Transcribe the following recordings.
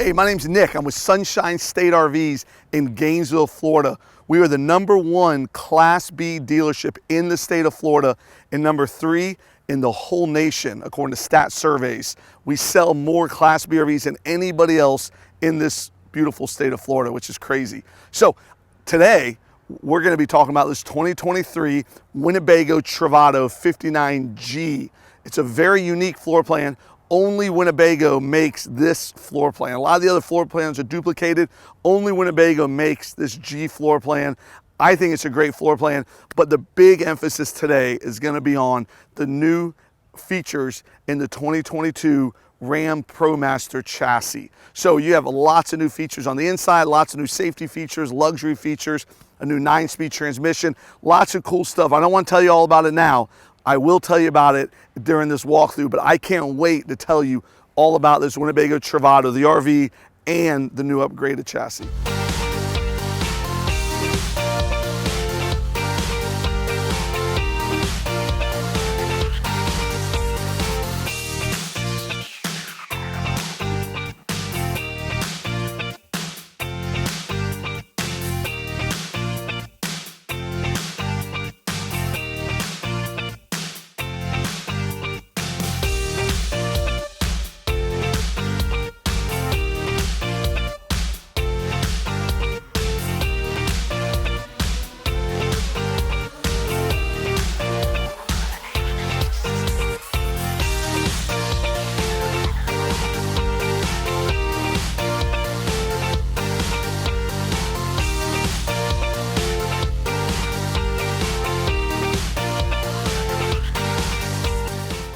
Hey, my name's Nick. I'm with Sunshine State RVs in Gainesville, Florida. We are the #1 Class B dealership in the state of Florida and #3 in the whole nation, according to stat surveys. We sell more Class B RVs than anybody else in this beautiful state of Florida, which is crazy. So today, we're going to be talking about this 2023 Winnebago Travato 59G. It's a very unique floor plan. Only Winnebago makes this floor plan. A lot of the other floor plans are duplicated. Only Winnebago makes this G floor plan. I think it's a great floor plan, but the big emphasis today is going to be on the new features in the 2022 Ram ProMaster chassis. So you have lots of new features on the inside, lots of new safety features, luxury features, a new 9-speed transmission, lots of cool stuff. I don't want to tell you all about it now. I will tell you about it during this walkthrough, but I can't wait to tell you all about this Winnebago Travato, the RV, and the new upgraded chassis.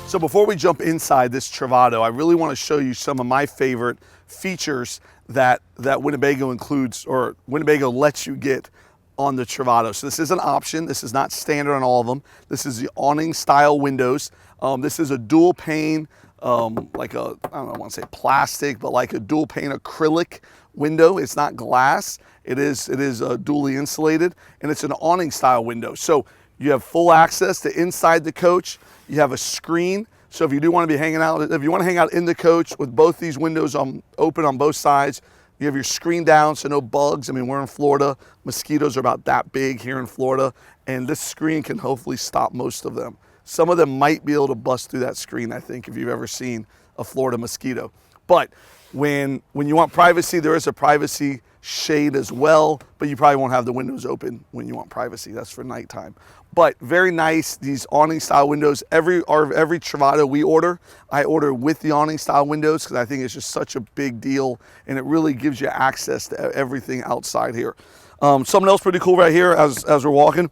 So before we jump inside this Travato, I really want to show you some of my favorite features that Winnebago includes, or Winnebago lets you get on the Travato. So this is an option. This is not standard on all of them. This is the awning style windows. This is a dual pane, like a, I don't know, I want to say plastic, but like a dual pane acrylic window. It's not glass. It is dually insulated, and it's an awning style window. So you have full access to inside the coach. You have a screen, so if you do want to be hanging out, if you want to hang out in the coach with both these windows open on both sides, you have your screen down, so no bugs. I mean, we're in Florida. Mosquitoes are about that big here in Florida, and this screen can hopefully stop most of them. Some of them might be able to bust through that screen, I think, if you've ever seen a Florida mosquito. But when you want privacy, there is a privacy shade as well, but you probably won't have the windows open when you want privacy. That's for nighttime. But very nice, these awning style windows. Every Travato we order, I order with the awning style windows because I think it's just such a big deal, and it really gives you access to everything outside here. Something else pretty cool right here as we're walking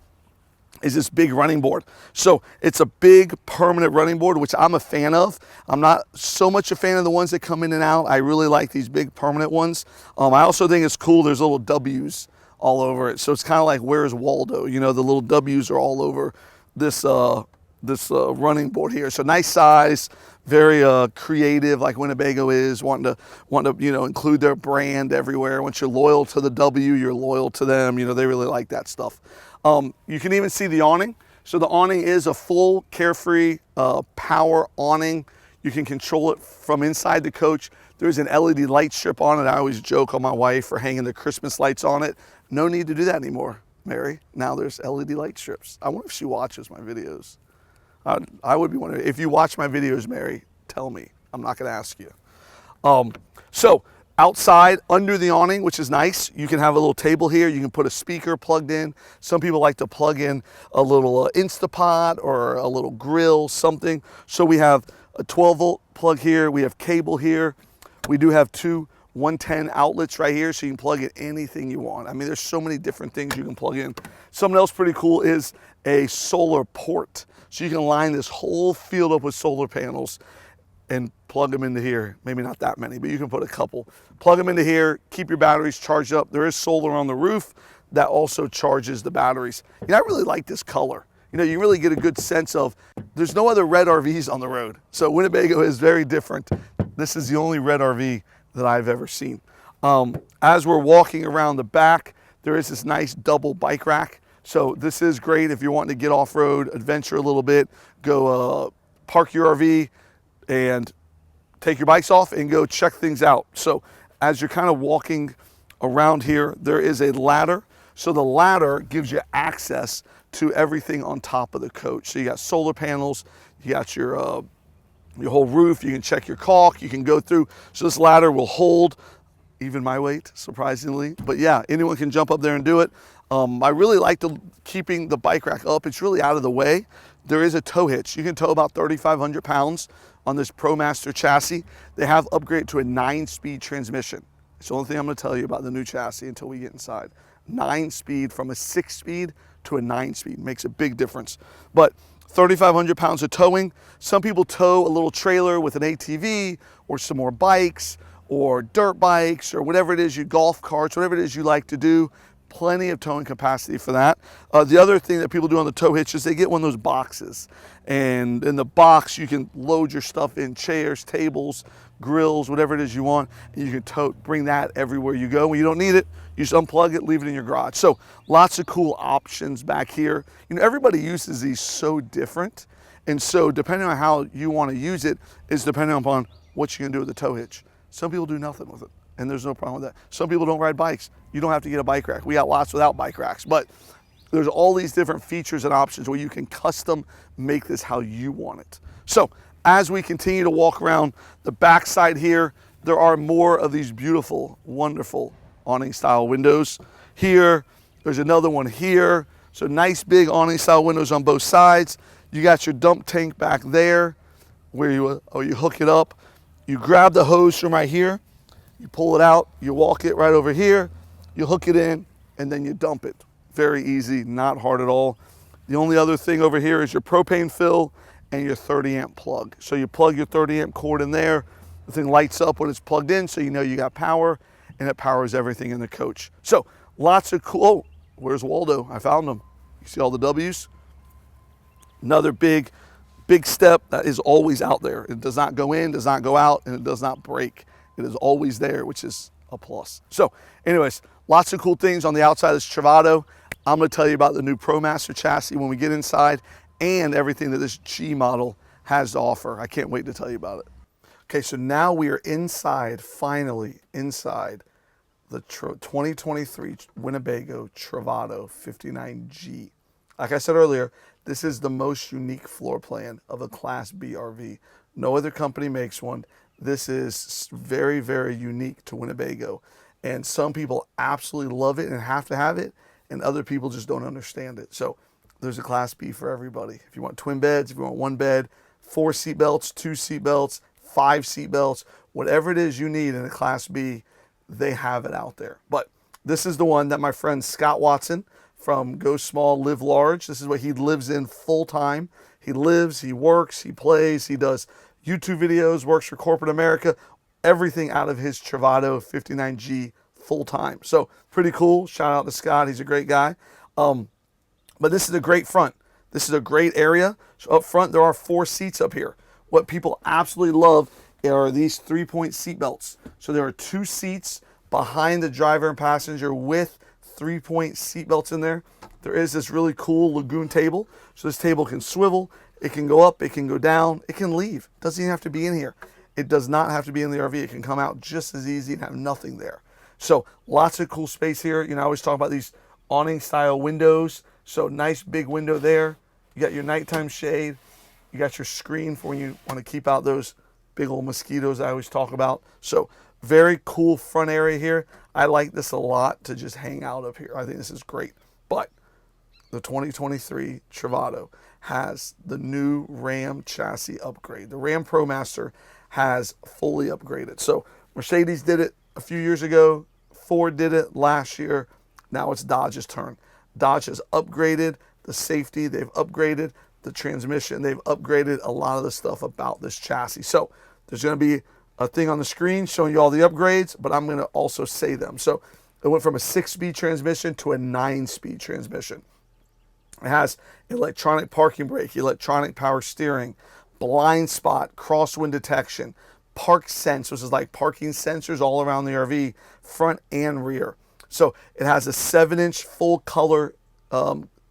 is this big running board. So it's a big permanent running board, which I'm a fan of. I'm not so much a fan of the ones that come in and out. I really like these big permanent ones. I also think it's cool, there's little W's all over it. So it's kind of like, where's Waldo? You know, the little W's are all over this running board here. So nice size, very creative, like Winnebago is, wanting to you know, include their brand everywhere. Once you're loyal to the W, you're loyal to them. You know, they really like that stuff. You can even see the awning. So the awning is a full Carefree power awning. You can control it from inside the coach. There's an LED light strip on it. I always joke on my wife for hanging the Christmas lights on it. No need to do that anymore, Mary. Now there's LED light strips. I wonder if she watches my videos. I would be wondering, if you watch my videos, Mary, tell me. I'm not gonna ask you. So outside, under the awning, which is nice, you can have a little table here. You can put a speaker plugged in. Some people like to plug in a little Instapot or a little grill, something. So we have a 12-volt plug here. We have cable here. We do have two 110 outlets right here, so you can plug in anything you want. I mean, there's so many different things you can plug in. Something else pretty cool is a solar port. So you can line this whole field up with solar panels and plug them into here. Maybe not that many, but you can put a couple. Plug them into here, keep your batteries charged up. There is solar on the roof that also charges the batteries. You know, I really like this color. You know, you really get a good sense of, there's no other red RVs on the road. So Winnebago is very different. This is the only red RV that I've ever seen. As we're walking around the back, there is this nice double bike rack. So this is great if you're wanting to get off-road, adventure a little bit, go park your RV and take your bikes off and go check things out. So as you're kind of walking around here, there is a ladder. So the ladder gives you access to everything on top of the coach. So you got solar panels, you got your whole roof, you can check your caulk, you can go through. So this ladder will hold even my weight, surprisingly. But yeah, anyone can jump up there and do it. I really like keeping the bike rack up. It's really out of the way. There is a tow hitch. You can tow about 3,500 pounds on this ProMaster chassis. They have upgraded to a 9-speed transmission. It's the only thing I'm gonna tell you about the new chassis until we get inside. 9-speed from a 6-speed to a 9-speed makes a big difference. But 3,500 pounds of towing. Some people tow a little trailer with an ATV or some more bikes or dirt bikes or whatever it is, golf carts, whatever it is you like to do. Plenty of towing capacity for that. The other thing that people do on the tow hitch is they get one of those boxes. And in the box, you can load your stuff in, chairs, tables, grills, whatever it is you want. And you can bring that everywhere you go. When you don't need it, you just unplug it, leave it in your garage. So lots of cool options back here. You know, everybody uses these so different. And so depending on how you want to use it is depending upon what you can do with the tow hitch. Some people do nothing with it, and there's no problem with that. Some people don't ride bikes. You don't have to get a bike rack. We got lots without bike racks, but there's all these different features and options where you can custom make this how you want it. So as we continue to walk around the backside here, there are more of these beautiful, wonderful awning style windows. Here, there's another one here. So nice big awning style windows on both sides. You got your dump tank back there where you hook it up. You grab the hose from right here, you pull it out, you walk it right over here, you hook it in, and then you dump it. Very easy, not hard at all. The only other thing over here is your propane fill and your 30 amp plug. So you plug your 30 amp cord in there, the thing lights up when it's plugged in so you know you got power, and it powers everything in the coach. So lots of cool, oh, where's Waldo? I found him. You see all the W's? Another big step that is always out there. It does not go in, does not go out, and it does not break. It is always there, which is a plus. So anyways, lots of cool things on the outside of this Travato. I'm gonna tell you about the new ProMaster chassis when we get inside and everything that this G model has to offer. I can't wait to tell you about it. Okay, so now we are inside, finally inside the 2023 Winnebago Travato 59G. Like I said earlier, this is the most unique floor plan of a Class B RV. No other company makes one. This is very, very unique to Winnebago. And some people absolutely love it and have to have it, and other people just don't understand it. So there's a Class B for everybody. If you want twin beds, if you want one bed, 4 seat belts, 2 seat belts, 5 seat belts, whatever it is you need in a Class B, they have it out there. But this is the one that my friend Scott Watson from Go Small, Live Large, this is what he lives in full time. He lives, he works, he plays, he does YouTube videos, works for corporate America, everything out of his Travato 59G full time. So pretty cool. Shout out to Scott. He's a great guy. But this is a great front. This is a great area. So up front, there are 4 seats up here. What people absolutely love are these 3-point seat belts. So there are 2 seats behind the driver and passenger with 3-point seat belts in there. There is this really cool lagoon table. So this table can swivel, it can go up, it can go down, it can leave. Doesn't even have to be in here. It does not have to be in the RV. It can come out just as easy and have nothing there. So lots of cool space here. You know, I always talk about these awning style windows. So nice big window there. You got your nighttime shade. You got your screen for when you want to keep out those big old mosquitoes I always talk about. So very cool front area here. I like this a lot to just hang out up here. I think this is great. But the 2023 Travato has the new Ram chassis upgrade. The Ram ProMaster has fully upgraded. So Mercedes did it a few years ago. Ford did it last year. Now it's Dodge's turn. Dodge has upgraded the safety. They've upgraded the transmission. They've upgraded a lot of the stuff about this chassis. So there's going to be a thing on the screen showing you all the upgrades, but I'm going to also say them. So it went from a 6-speed transmission to a 9-speed transmission. It has electronic parking brake, electronic power steering, blind spot, crosswind detection, park sense, which is like parking sensors all around the RV, front and rear. So it has a 7-inch full color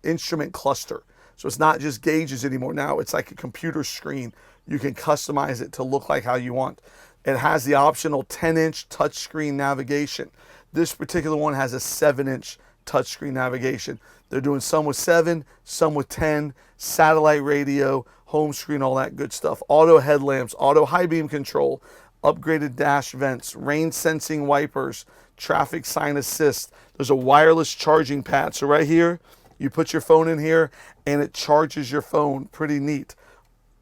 instrument cluster. So it's not just gauges anymore. Now it's like a computer screen. You can customize it to look like how you want. It has the optional 10-inch touchscreen navigation. This particular one has a 7-inch touchscreen navigation. They're doing some with 7, some with 10, satellite radio, home screen, all that good stuff. Auto headlamps, auto high beam control, upgraded dash vents, rain sensing wipers, traffic sign assist. There's a wireless charging pad. So right here, you put your phone in here and it charges your phone. Pretty neat.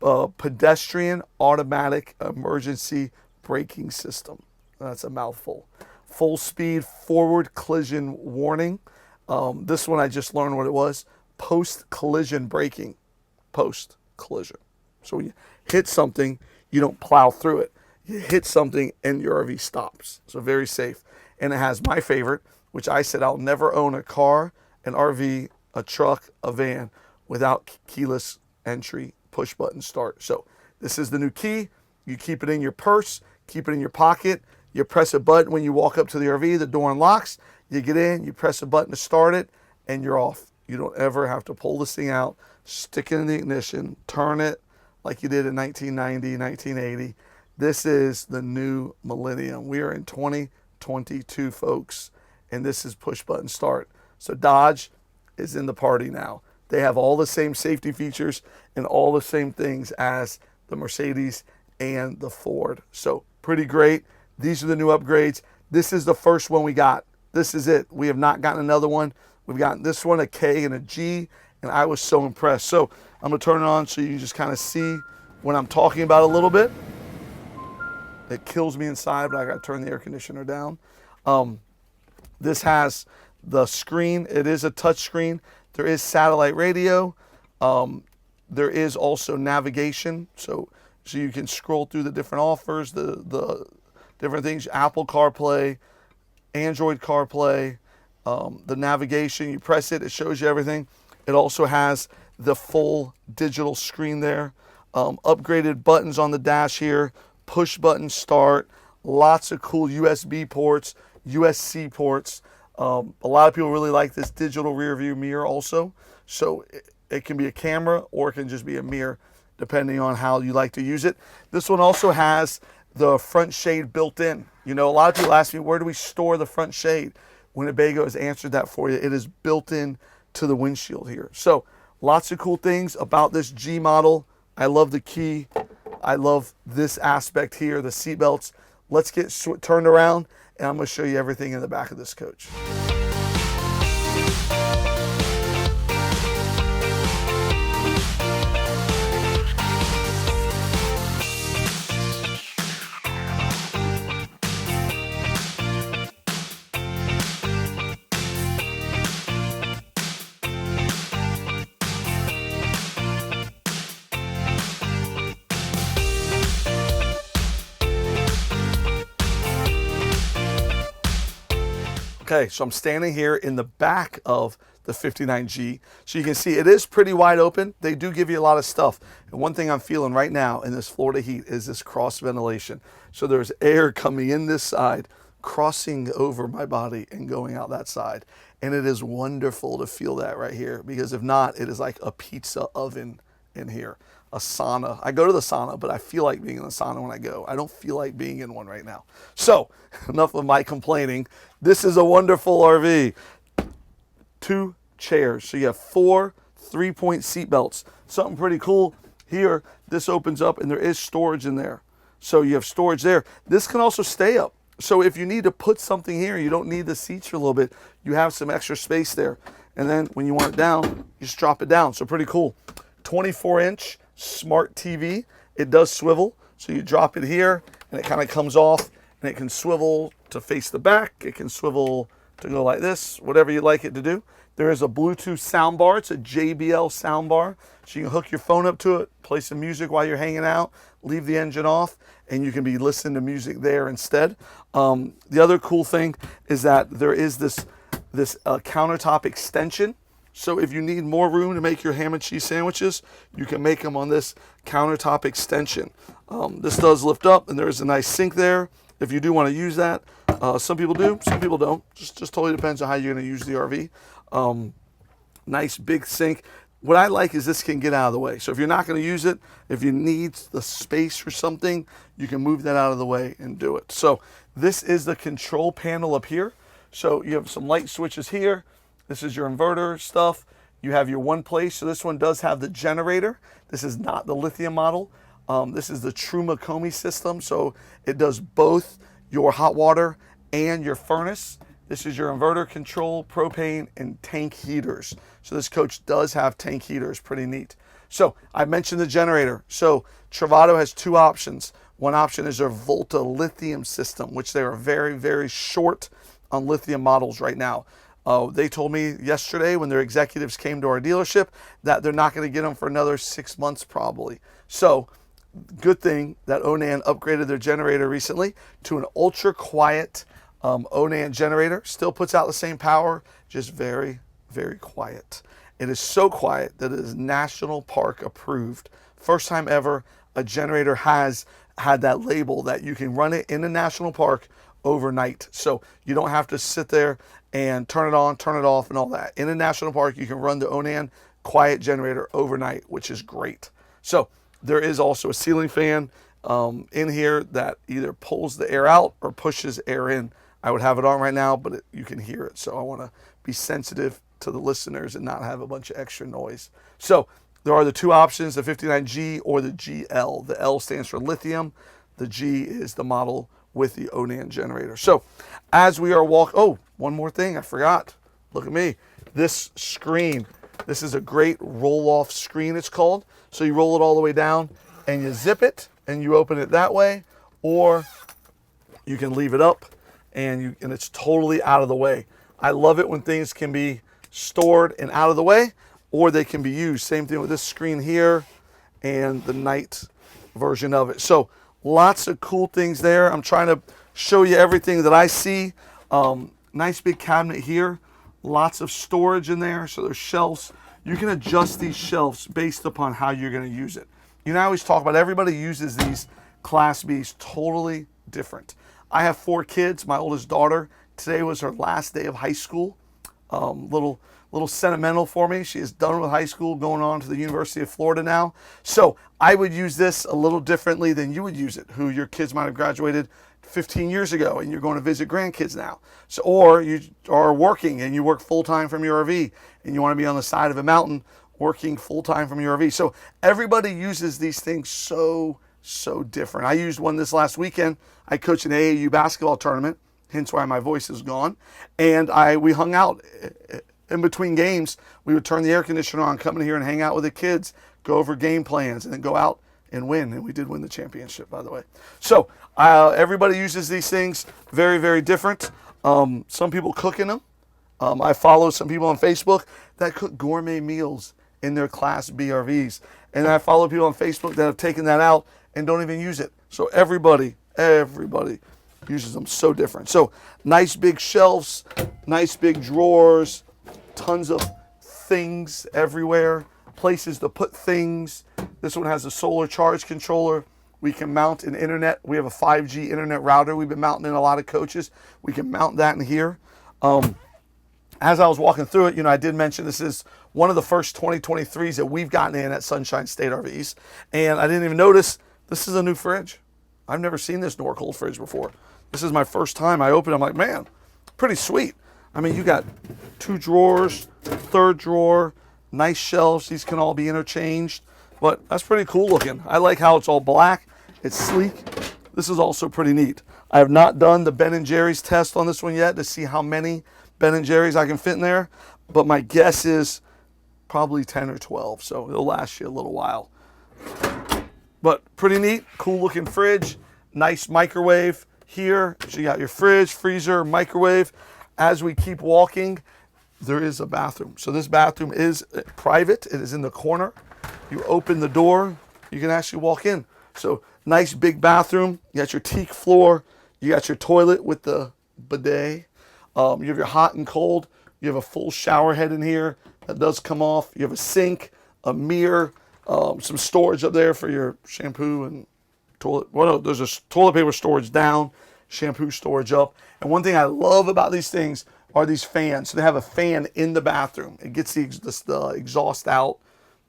Pedestrian automatic emergency braking system. That's a mouthful. Full speed forward collision warning. This one I just learned what it was. Post collision braking. Post collision. So when you hit something, you don't plow through it. You hit something and your RV stops. So very safe. And it has my favorite, which I said I'll never own a car, an RV, a truck, a van without keyless entry, push button start. So this is the new key. You keep it in your purse, keep it in your pocket. You press a button when you walk up to the RV, the door unlocks. You get in, you press a button to start it, and you're off. You don't ever have to pull this thing out, stick it in the ignition, turn it like you did in 1990, 1980. This is the new millennium. We are in 2022, folks, and this is push button start. So Dodge is in the party now. They have all the same safety features and all the same things as the Mercedes and the Ford. So pretty great. These are the new upgrades. This is the first one we got. This is it. We have not gotten another one. We've gotten this one, a K and a G, and I was so impressed. So I'm going to turn it on so you can just kind of see what I'm talking about a little bit. It kills me inside, but I got to turn the air conditioner down. This has the screen. It is a touch screen. There is satellite radio. There is also navigation, so you can scroll through the different offers, the different things. Apple CarPlay, Android CarPlay, the navigation. You press it, it shows you everything. It also has the full digital screen there. Upgraded buttons on the dash here. Push button start. Lots of cool USB ports, USB-C ports. A lot of people really like this digital rear view mirror also. So it can be a camera or it can just be a mirror depending on how you like to use it. This one also has the front shade built in. You know, a lot of people ask me, where do we store the front shade? Winnebago has answered that for you. It is built in to the windshield here. So lots of cool things about this G model. I love the key. I love this aspect here, the seat belts. Let's get turned around and I'm going to show you everything in the back of this coach. Okay, so I'm standing here in the back of the 59G. So you can see it is pretty wide open. They do give you a lot of stuff. And one thing I'm feeling right now in this Florida heat is this cross ventilation. So there's air coming in this side, crossing over my body and going out that side. And it is wonderful to feel that right here, because if not, it is like a pizza oven in here. A sauna. I go to the sauna, but I feel like being in the sauna when I go. I don't feel like being in one right now. So enough of my complaining. This is a wonderful RV. 2 chairs. So you have 4 3-point seat belts. Something pretty cool here. This opens up and there is storage in there. So you have storage there. This can also stay up. So if you need to put something here, you don't need the seats for a little bit. You have some extra space there. And then when you want it down, you just drop it down. So pretty cool. 24-inch smart TV. It does swivel, so you drop it here and it kind of comes off, and it can swivel to face the back. It can swivel to go like this, whatever you like it to do. There is a Bluetooth soundbar. It's a JBL soundbar, so you can hook your phone up to it, play some music while you're hanging out, leave the engine off, and you can be listening to music there instead. The other cool thing is that there is this countertop extension. So if you need more room to make your ham and cheese sandwiches, you can make them on this countertop extension. This does lift up, and there's a nice sink there if you do want to use that. Some people do, some people don't. Just totally depends on how you're going to use the RV. Nice big sink. what I like is this can get out of the way. So if you're not going to use it, if you need the space or something, you can move that out of the way and do it. So this is the control panel up here. So you have some light switches here. This is your inverter stuff. You have your one place. So this one does have the generator. This is not the lithium model. This is the Truma Combi system. So it does both your hot water and your furnace. This is your inverter control, propane, and tank heaters. So this coach does have tank heaters, pretty neat. So I mentioned the generator. So Travato has two options. One option is their Volta lithium system, which they are very, very short on lithium models right now. They told me yesterday when their executives came to our dealership that they're not going to get them for another 6 months probably. So good thing that Onan upgraded their generator recently to an ultra quiet Onan generator. Still puts out the same power, just very, very quiet. It is so quiet that it is National Park approved. First time ever a generator has had that label that you can run it in a national park overnight. So you don't have to sit there and turn it on, turn it off, and all that. In a national park, you can run the Onan quiet generator overnight, which is great. So there is also a ceiling fan in here that either pulls the air out or pushes air in. I would have it on right now, but you can hear it. So I want to be sensitive to the listeners and not have a bunch of extra noise. So there are the two options, the 59G or the GL. The L stands for lithium. The G is the model with the Onan generator. So as we are oh, one more thing I forgot. Look at me. This screen. This is a great roll-off screen, it's called. So you roll it all the way down and you zip it and you open it that way, or you can leave it up and it's totally out of the way. I love it when things can be stored and out of the way, or they can be used. Same thing with this screen here and the night version of it. So lots of cool things there. I'm trying to show you everything that I see. Nice big cabinet here. Lots of storage in there. So there's shelves. You can adjust these shelves based upon how you're going to use it. You know, I always talk about everybody uses these Class Bs totally different. I have 4 kids. My oldest daughter, today was her last day of high school. Little sentimental for me. She is done with high school, going on to the University of Florida now. So I would use this a little differently than you would use it, who your kids might have graduated 15 years ago and you're going to visit grandkids now. So, or you are working and you work full-time from your RV and you want to be on the side of a mountain working full-time from your RV. So everybody uses these things so different. I used one this last weekend. I coached an AAU basketball tournament, hence why my voice is gone. And we hung out in between games. We would turn the air conditioner on, come in here and hang out with the kids, go over game plans, and then go out and win. And we did win the championship, by the way. So everybody uses these things very, very different. Some people cook in them. I follow some people on Facebook that cook gourmet meals in their Class B RVs. And I follow people on Facebook that have taken that out and don't even use it. So everybody uses them so different. So nice big shelves, nice big drawers, tons of things everywhere, places to put things. This one has a solar charge controller. We can mount an internet. We have a 5G internet router we've been mounting in a lot of coaches. We can mount that in here. As I was walking through it, I did mention this is one of the first 2023s that we've gotten in at Sunshine State RVs. And I didn't even notice this is a new fridge. I've never seen this Norcold fridge before. This is my first time I opened it. I'm like, man, pretty sweet. I mean, you got 2 drawers, 3rd drawer, nice shelves. These can all be interchanged, but that's pretty cool looking. I like how it's all black. It's sleek. This is also pretty neat. I have not done the Ben & Jerry's test on this one yet to see how many Ben & Jerry's I can fit in there, but my guess is probably 10 or 12, so it'll last you a little while. But pretty neat, cool looking fridge, nice microwave here. So you got your fridge, freezer, microwave. As we keep walking, there is a bathroom. So this bathroom is private. It is in the corner. You open the door, you can actually walk in. So nice big bathroom. You got your teak floor. You got your toilet with the bidet. You have your hot and cold. You have a full shower head in here that does come off. You have a sink, a mirror, some storage up there for your shampoo and toilet. Well, no, there's a toilet paper storage down, shampoo storage up. And one thing I love about these things are these fans. So they have a fan in the bathroom. It gets the exhaust out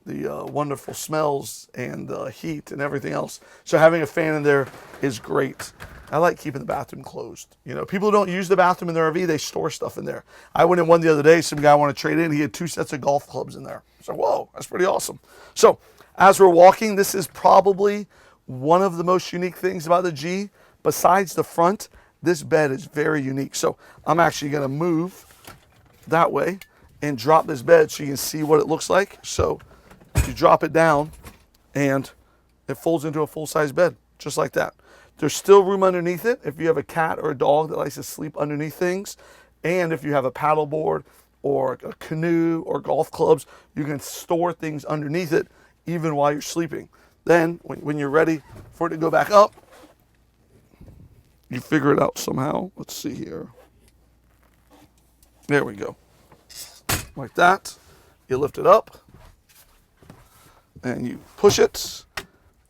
wonderful smells and the heat and everything else. So having a fan in there is great. I like keeping the bathroom closed. You know, people who don't use the bathroom in their RV, they store stuff in there. I went in one the other day, some guy wanted to trade in, he had 2 sets of golf clubs in there. So, whoa, that's pretty awesome. So, as we're walking, this is probably one of the most unique things about the G. Besides the front, this bed is very unique. So, I'm actually gonna move that way and drop this bed so you can see what it looks like. So, you drop it down and it folds into a full-size bed, just like that. There's still room underneath it if you have a cat or a dog that likes to sleep underneath things. And if you have a paddle board or a canoe or golf clubs, you can store things underneath it even while you're sleeping. Then, when you're ready for it to go back up, you figure it out somehow. Let's see here. There we go. Like that. You lift it up and you push it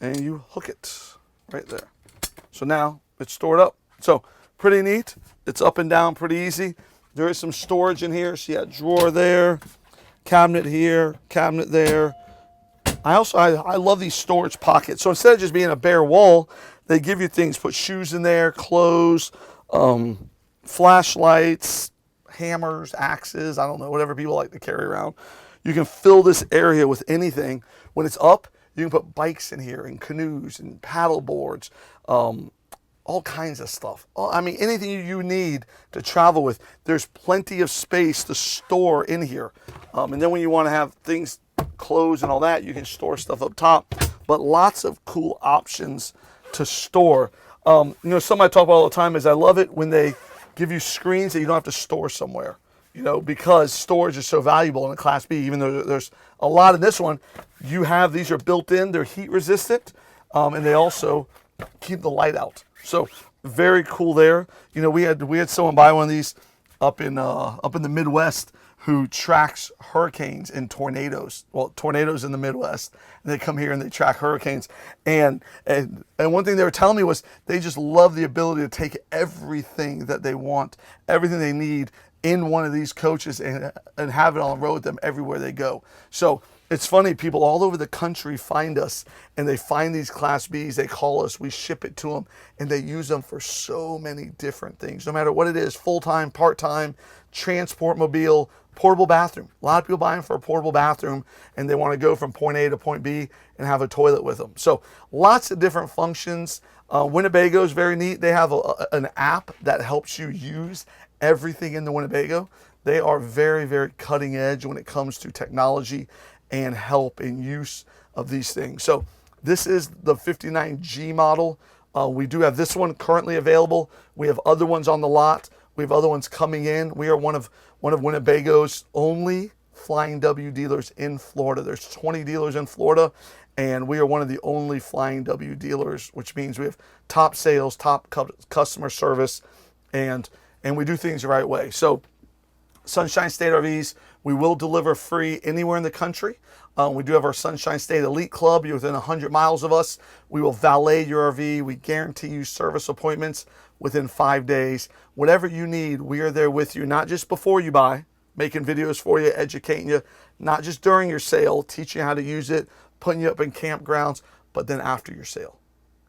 and you hook it right there. So now it's stored up. So pretty neat. It's up and down pretty easy. There is some storage in here. So you got drawer there, cabinet here, cabinet there. I love these storage pockets. So instead of just being a bare wall, they give you things, put shoes in there, clothes, flashlights, hammers, axes, I don't know, whatever people like to carry around. You can fill this area with anything. When it's up, you can put bikes in here and canoes and paddle boards, all kinds of stuff. I mean, anything you need to travel with, there's plenty of space to store in here. And then when you want to have things, clothes and all that, you can store stuff up top. But lots of cool options to store. You know, something I talk about all the time is I love it when they give you screens that you don't have to store somewhere. You know, because storage is so valuable in a Class B, even though there's a lot in this one. You have, these are built in, they're heat resistant, and they also keep the light out. So very cool there. You know, we had someone buy one of these up in the Midwest who tracks hurricanes and tornadoes. Well, tornadoes in the Midwest, and they come here and they track hurricanes. And one thing they were telling me was they just love the ability to take everything that they want, everything they need in one of these coaches and have it on the road with them everywhere they go. So it's funny, people all over the country find us and they find these Class Bs, they call us, we ship it to them, and they use them for so many different things, no matter what it is, full-time, part-time, transport mobile, portable bathroom. A lot of people buy them for a portable bathroom and they want to go from point A to point B and have a toilet with them. So lots of different functions. Winnebago is very neat. They have an app that helps you use everything in the Winnebago. They are very, very cutting edge when it comes to technology and help and use of these things. So this is the 59G model. We do have this one currently available. We have other ones on the lot. We have other ones coming in. We are one of Winnebago's only Flying W dealers in Florida. There's 20 dealers in Florida, and we are one of the only Flying W dealers, which means we have top sales, top customer service, and we do things the right way. So Sunshine State RVs, we will deliver free anywhere in the country. We do have our Sunshine State Elite Club. You're within 100 miles of us. We will valet your RV. We guarantee you service appointments within 5 days. Whatever you need, we are there with you, not just before you buy, making videos for you, educating you, not just during your sale, teaching you how to use it, putting you up in campgrounds, but then after your sale.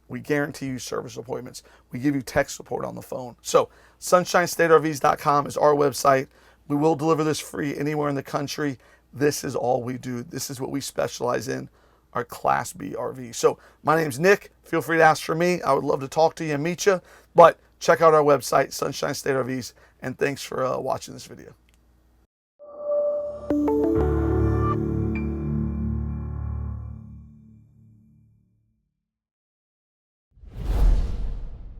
We guarantee you service appointments. We give you tech support on the phone. So sunshinestatervs.com is our website. We will deliver this free anywhere in the country. This is all we do. This is what we specialize in, our Class B RV. So my name's Nick. Feel free to ask for me. I would love to talk to you and meet you. But check out our website, Sunshine State RVs. And thanks for watching this video.